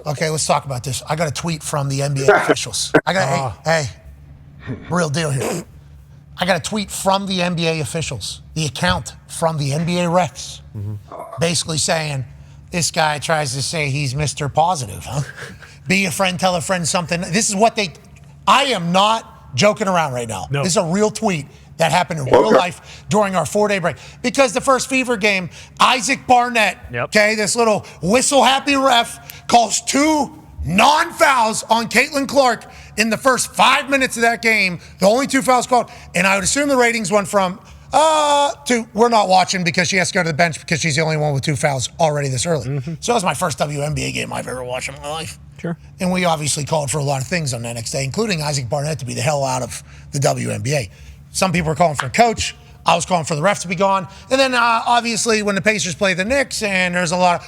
Okay, let's talk about this. I got a tweet from the NBA officials. Hey, real deal here. I got a tweet from the NBA officials, the account from the NBA refs, basically saying, this guy tries to say he's Mr. Positive, huh? Be a friend, tell a friend something. This is what I am not joking around right now. No. This is a real tweet that happened in real life during our 4-day break. Because the first Fever game, Isaac Barnett, okay, this little whistle-happy ref, calls 2 non-fouls on Caitlin Clark in the first 5 minutes of that game. The only 2 fouls called. And I would assume the ratings went from to we're not watching because she has to go to the bench because she's the only one with 2 fouls already this early. So that was my first WNBA game I've ever watched in my life. Sure. And we obviously called for a lot of things on that next day, including Isaac Barnett to be the hell out of the WNBA. Some people were calling for a coach. I was calling for the ref to be gone. And then obviously when the Pacers play the Knicks and there's a lot of,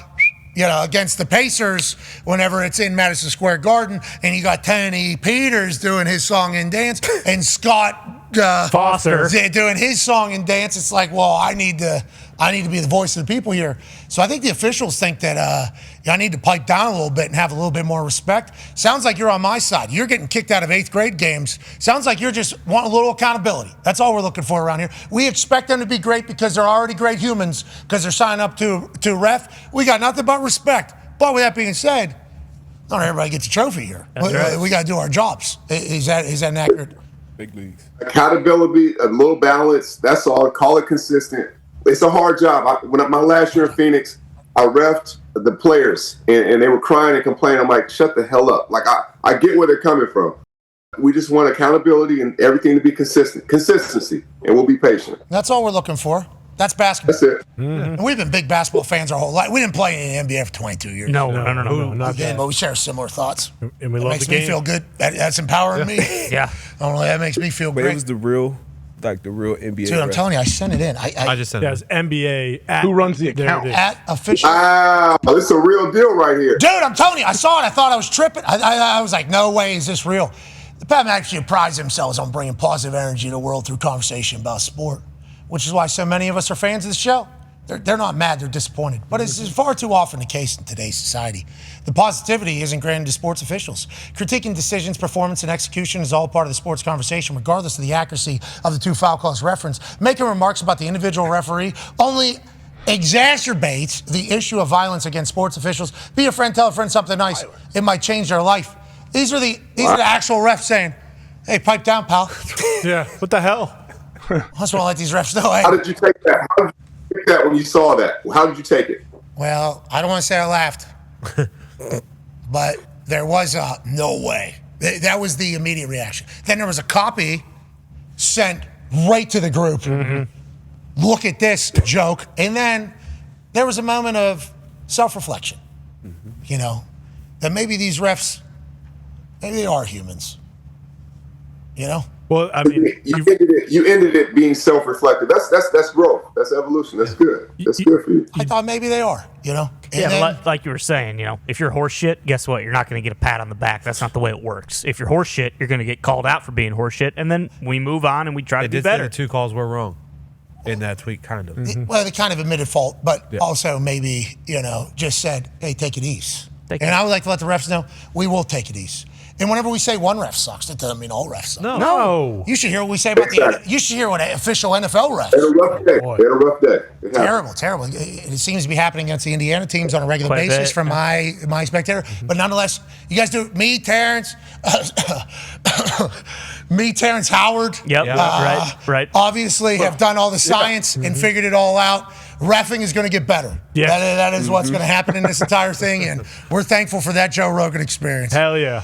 against the Pacers whenever it's in Madison Square Garden and you got Tony Peters doing his song and dance and Scott Foster doing his song and dance. It's like, well, I need to be the voice of the people here. So I think the officials think that I need to pipe down a little bit and have a little bit more respect. Sounds like you're on my side. You're getting kicked out of 8th grade games. Sounds like you're just wanting a little accountability. That's all we're looking for around here. We expect them to be great because they're already great humans because they're signing up to ref. We got nothing but respect. But with that being said, not everybody gets a trophy here. We got to do our jobs. Is that inaccurate? Big leagues. Accountability, a little balance. That's all. Call it consistent. It's a hard job. When my last year in Phoenix, I reffed the players, and they were crying and complaining. I'm like, shut the hell up. Like, I get where they're coming from. We just want accountability and everything to be consistent. Consistency, and we'll be patient. That's all we're looking for. That's basketball. That's it. And we've been big basketball fans our whole life. We didn't play in the NBA for 22 years. No, not again, but we share similar thoughts. And we That love makes the game. me feel good. That's empowering me. Yeah. Only that makes me feel But great. it was the real NBA. Dude, I'm telling you, I sent it in. I just sent it. Yes, NBA. Who runs the account? At official. Wow, it's a real deal right here. Dude, I'm telling you, I saw it. I thought I was tripping. I was like, no way is this real. The Pat McAfee prides themselves on bringing positive energy to the world through conversation about sport, which is why so many of us are fans of the show. They're not mad, they're disappointed. But it's far too often the case in today's society. The positivity isn't granted to sports officials. Critiquing decisions, performance, and execution is all part of the sports conversation, regardless of the accuracy of the 2 foul calls referenced. Making remarks about the individual referee only exacerbates the issue of violence against sports officials. Be a friend, tell a friend something nice. It might change their life. These are the actual refs saying, hey, pipe down, pal. Yeah, what the hell? I just want to let these refs know. Hey. How did you take that? How did you take that when you saw that? How did you take it? Well, I don't want to say I laughed, but there was a no way. That was the immediate reaction. Then there was a copy sent right to the group. Look at this joke. And then there was a moment of self-reflection, that maybe these refs, maybe they are humans, Well, I mean, you ended it being self-reflective. That's growth. That's evolution. That's good. That's good for you. I thought maybe they are, And Yeah, then, like you were saying, if you're horse shit, guess what? You're not going to get a pat on the back. That's not the way it works. If you're horse shit, you're going to get called out for being horse shit, and then we move on and we try to They do did say better. the 2 calls were wrong in that tweet, kind of. well, they kind of admitted fault, but also maybe, just said, hey, take it easy. And I would like to let the refs know we will take it easy. And whenever we say one ref sucks, that doesn't mean all refs suck. no. You should hear what we say about you should hear what an official NFL refs. They had a rough day. They had a rough day. Terrible. It seems to be happening against the Indiana teams on a regular Quite a basis bit, from my spectator. But nonetheless, you guys do me, Terrence, Terrence Howard. Yep. Right. Obviously, have done all the science and figured it all out. Reffing is going to get better. Yeah. That is what's going to happen in this entire thing, and we're thankful for that Joe Rogan experience. Hell yeah.